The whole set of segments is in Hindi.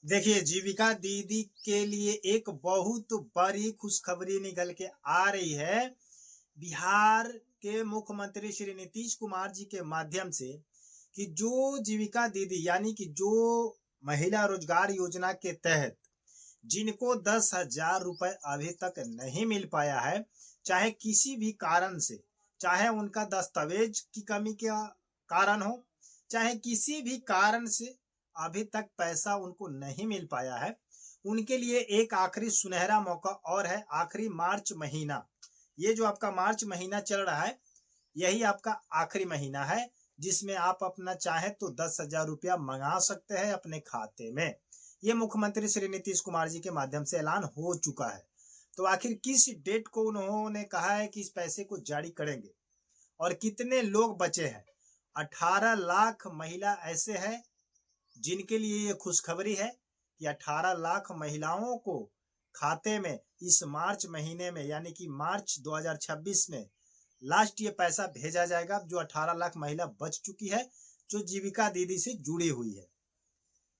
देखिए, जीविका दीदी के लिए एक बहुत बड़ी खुशखबरी निकल के आ रही है। बिहार के मुख्यमंत्री श्री नीतीश कुमार जी के माध्यम से कि जो जीविका दीदी यानी कि जो महिला रोजगार योजना के तहत जिनको 10,000 रुपए अभी तक नहीं मिल पाया है, चाहे किसी भी कारण से, चाहे उनका दस्तावेज की कमी का कारण हो, चाहे किसी भी कारण से अभी तक पैसा उनको नहीं मिल पाया है, उनके लिए एक आखिरी सुनहरा मौका और है। आखिरी मार्च महीना, ये जो आपका मार्च महीना चल रहा है, यही आपका आखिरी महीना है जिसमें आप अपना चाहे तो 10,000 रुपया मंगा सकते हैं अपने खाते में। ये मुख्यमंत्री श्री नीतीश कुमार जी के माध्यम से ऐलान हो चुका है। तो आखिर किस डेट को उन्होंने कहा है कि इस पैसे को जारी करेंगे और कितने लोग बचे हैं? 18 लाख महिला ऐसे हैं जिनके लिए ये खुशखबरी है कि 18 लाख महिलाओं को खाते में इस मार्च महीने में यानी कि मार्च 2026 में लास्ट ये पैसा भेजा जाएगा। जो 18 लाख महिला बच चुकी है, जो जीविका दीदी से जुड़ी हुई है।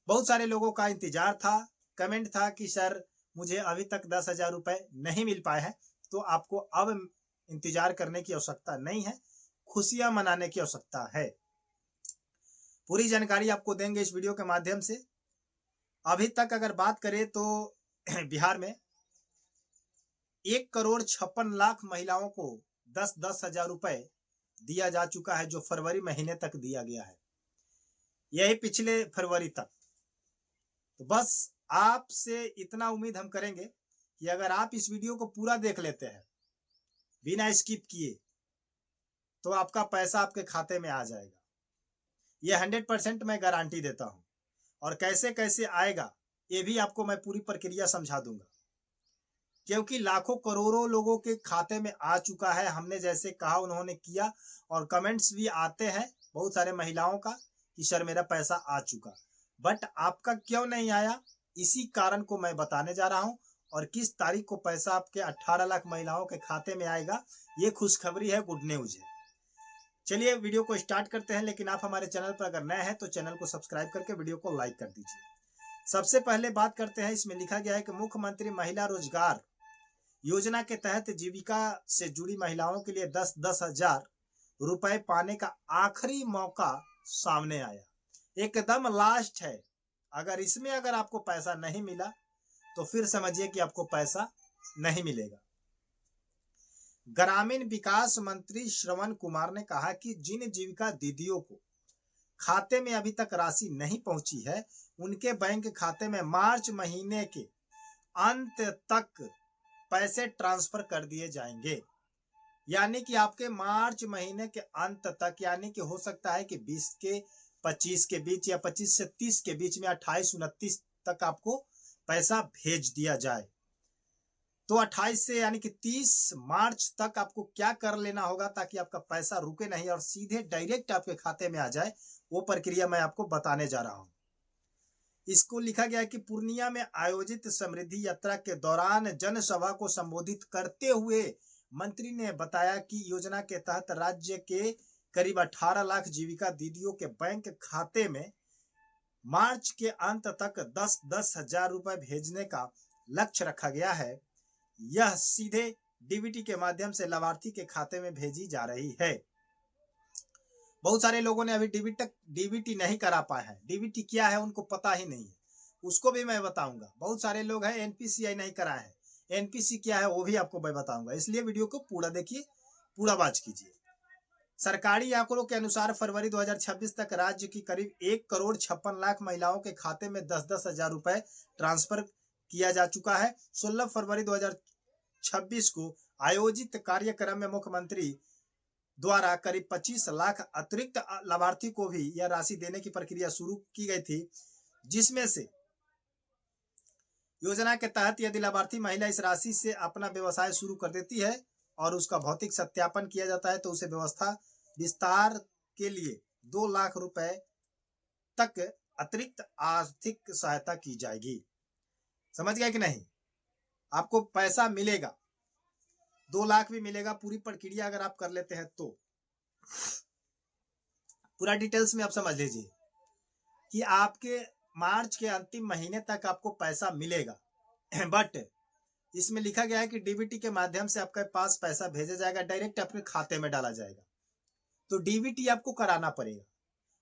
बहुत सारे लोगों का इंतजार था, कमेंट था कि सर मुझे अभी तक 10,000 रुपए नहीं मिल पाए हैं। तो आपको अब इंतजार करने की आवश्यकता नहीं है, खुशियां मनाने की आवश्यकता है। पूरी जानकारी आपको देंगे इस वीडियो के माध्यम से। अभी तक अगर बात करें तो बिहार में 1,56,00,000 महिलाओं को 10,000 रुपए दिया जा चुका है, जो फरवरी महीने तक दिया गया है, यही पिछले फरवरी तक। तो बस आपसे इतना उम्मीद हम करेंगे कि अगर आप इस वीडियो को पूरा देख लेते हैं बिना स्किप किए, तो आपका पैसा आपके खाते में आ जाएगा। ये 100% मैं गारंटी देता हूं। और कैसे कैसे आएगा ये भी आपको मैं पूरी प्रक्रिया समझा दूंगा, क्योंकि लाखों करोड़ों लोगों के खाते में आ चुका है। हमने जैसे कहा उन्होंने किया, और कमेंट्स भी आते हैं बहुत सारे महिलाओं का कि सर मेरा पैसा आ चुका, बट आपका क्यों नहीं आया, इसी कारण को मैं बताने जा रहा हूं। और किस तारीख को पैसा आपके 18 लाख महिलाओं के खाते में आएगा, ये खुशखबरी है, गुड न्यूज है। चलिए वीडियो को स्टार्ट करते हैं, लेकिन आप हमारे चैनल पर अगर नए हैं तो चैनल को सब्सक्राइब करके वीडियो को लाइक कर दीजिए। सबसे पहले बात करते हैं, इसमें लिखा गया है कि मुख्यमंत्री महिला रोजगार योजना के तहत जीविका से जुड़ी महिलाओं के लिए 10,000 रुपए पाने का आखिरी मौका सामने आया, एकदम लास्ट है। अगर इसमें अगर आपको पैसा नहीं मिला तो फिर समझिए कि आपको पैसा नहीं मिलेगा। ग्रामीण विकास मंत्री श्रवण कुमार ने कहा कि जिन जीविका दीदियों को खाते में अभी तक राशि नहीं पहुंची है, उनके बैंक खाते में मार्च महीने के अंत तक पैसे ट्रांसफर कर दिए जाएंगे। यानी कि आपके मार्च महीने के अंत तक, यानी कि हो सकता है कि 20 के 25 के बीच या 25 से 30 के बीच में 28-29 तक आपको पैसा भेज दिया जाए। तो 28 से यानी कि 30 मार्च तक आपको क्या कर लेना होगा ताकि आपका पैसा रुके नहीं और सीधे डायरेक्ट आपके खाते में आ जाए, वो प्रक्रिया मैं आपको बताने जा रहा हूं। इसको लिखा गया है कि पूर्णिया में आयोजित समृद्धि यात्रा के दौरान जनसभा को संबोधित करते हुए मंत्री ने बताया कि योजना के तहत राज्य के करीब 18 लाख जीविका दीदियों के बैंक खाते में मार्च के अंत तक 10,000 रुपए भेजने का लक्ष्य रखा गया है। यह सीधे डीबीटी के माध्यम से लाभार्थी के खाते में भेजी जा रही है। बहुत सारे लोगों ने अभी डीबीटी नहीं करा पाए हैं। डीबीटी क्या है उनको पता ही नहीं है, उसको भी मैं बताऊंगा। बहुत सारे लोग हैं एनपीसीआई नहीं कराए हैं, एनपीसी क्या है वो भी आपको मैं बताऊंगा। इसलिए वीडियो को पूरा देखिए, पूरा वॉच कीजिए। सरकारी आंकड़ों के अनुसार फरवरी 2026 तक राज्य की करीब 1,56,00,000 महिलाओं के खाते में 10,000 रुपए ट्रांसफर किया जा चुका है। 16 फरवरी 2026 को आयोजित कार्यक्रम में मुख्यमंत्री द्वारा करीब 25 लाख अतिरिक्त लाभार्थी को भी यह राशि देने की प्रक्रिया शुरू की गई थी, जिसमें से योजना के तहत यदि लाभार्थी महिला इस राशि से अपना व्यवसाय शुरू कर देती है और उसका भौतिक सत्यापन किया जाता है तो उसे व्यवस्था विस्तार के लिए 2 लाख रुपए तक अतिरिक्त आर्थिक सहायता की जाएगी। समझ गए कि नहीं? आपको पैसा मिलेगा, 2 लाख भी मिलेगा। पूरी प्रक्रिया अगर आप कर लेते हैं तो पूरा डिटेल्स में आप समझ लीजिए कि आपके मार्च के अंतिम महीने तक आपको पैसा मिलेगा। बट इसमें लिखा गया है कि डीबीटी के माध्यम से आपके पास पैसा भेजा जाएगा, डायरेक्ट अपने खाते में डाला जाएगा। तो डीबीटी आपको कराना पड़ेगा।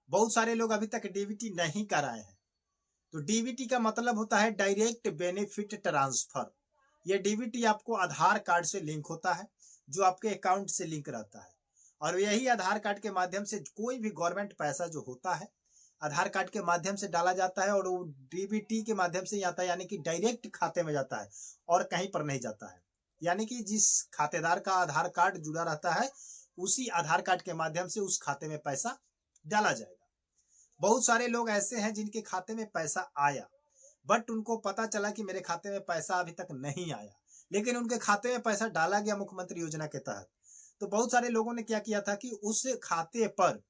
बहुत सारे लोग अभी तक डीबीटी नहीं कराए हैं। तो डीबीटी का मतलब होता है डायरेक्ट बेनिफिट ट्रांसफर। ये डीबीटी आपको आधार कार्ड से लिंक होता है, जो आपके अकाउंट से लिंक रहता है, और यही आधार कार्ड के माध्यम से कोई भी गवर्नमेंट पैसा जो होता है आधार कार्ड के माध्यम से डाला जाता है, और वो डीबीटी के माध्यम से आता है, यानी कि डायरेक्ट खाते में जाता है और कहीं पर नहीं जाता है। यानी कि जिस खातेदार का आधार कार्ड जुड़ा रहता है उसी आधार कार्ड के माध्यम से उस खाते में पैसा डाला जाएगा। बहुत सारे लोग ऐसे हैं जिनके खाते में पैसा आया, बट उनको पता चला कि मेरे खाते में पैसा अभी तक नहीं आया, लेकिन उनके खाते में पैसा डाला गया मुख्यमंत्री योजना के तहत। तो बहुत सारे लोगों ने क्या किया था कि उस खाते पर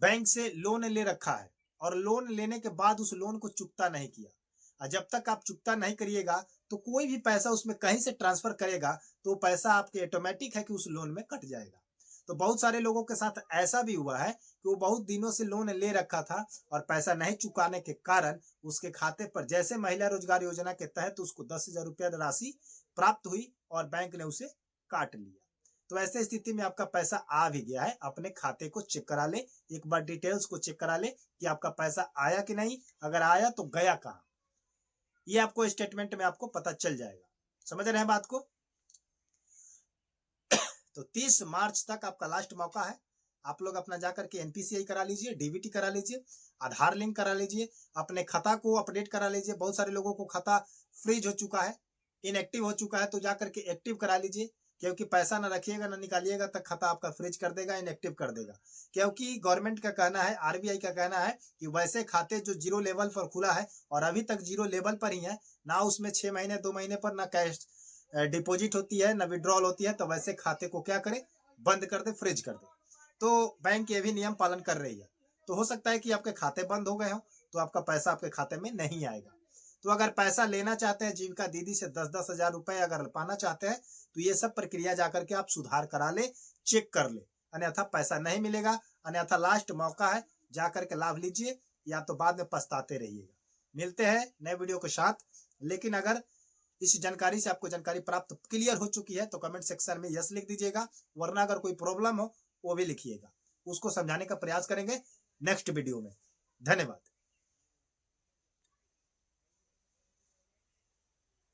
बैंक से लोन ले रखा है, और लोन लेने के बाद उस लोन को चुकता नहीं किया। और जब तक आप चुकता नहीं करिएगा तो कोई भी पैसा उसमें कहीं से ट्रांसफर करेगा तो पैसा आपके ऑटोमेटिक है कि उस लोन में कट जाएगा। तो बहुत सारे लोगों के साथ ऐसा भी हुआ है कि वो बहुत दिनों से लोन ले रखा था और पैसा नहीं चुकाने के कारण उसके खाते पर जैसे महिला रोजगार योजना के तहत उसको 10,000 रुपया राशि प्राप्त हुई और बैंक ने उसे काट लिया। तो ऐसे स्थिति में आपका पैसा आ भी गया है, अपने खाते को चेक करा ले, एक बार डिटेल्स को चेक करा ले कि आपका पैसा आया कि नहीं, अगर आया तो गया कहाँ, ये आपको स्टेटमेंट में आपको पता चल जाएगा। समझ रहे हैं बात को? तो 30 मार्च तक आपका लास्ट मौका है। आप लोग अपना जाकर के एनपीसीआई करा लीजिए, डीबीटी करा लीजिए, आधार लिंक करा लीजिए, अपने खाता को अपडेट करा लीजिए। बहुत सारे लोगों को खाता फ्रीज हो चुका है, इनएक्टिव हो चुका है, तो जाकर के एक्टिव करा लीजिए, क्योंकि पैसा ना रखिएगा ना निकालिएगा तक खाता आपका फ्रीज कर देगा, इनएक्टिव कर देगा। क्योंकि गवर्नमेंट का कहना है, आरबीआई का कहना है कि वैसे खाते जो जीरो लेवल पर खुला है और अभी तक जीरो लेवल पर ही है, ना उसमें 6 महीने 2 महीने पर ना कैश डिपॉजिट होती है ना विड्रॉल होती है, तो वैसे खाते को क्या करे, बंद कर दे, फ्रीज कर दे। तो बैंक ये भी नियम पालन कर रही है। तो हो सकता है कि आपके खाते बंद हो गए हो तो आपका पैसा आपके खाते में नहीं आएगा। तो अगर पैसा लेना चाहते हैं जीविका दीदी से 10-10 हजार रुपए अगर पाना चाहते हैं तो ये सब प्रक्रिया जाकर के आप सुधार करा ले, चेक कर ले, अन्यथा पैसा नहीं मिलेगा। अन्यथा लास्ट मौका है, जाकर के लाभ लीजिए, या तो बाद में पछताते रहिएगा। मिलते हैं नए वीडियो के साथ। लेकिन अगर इस जानकारी से आपको जानकारी प्राप्त क्लियर हो चुकी है तो कमेंट सेक्शन में यस लिख दीजिएगा, वरना अगर कोई प्रॉब्लम हो वो भी लिखिएगा, उसको समझाने का प्रयास करेंगे नेक्स्ट वीडियो में। धन्यवाद।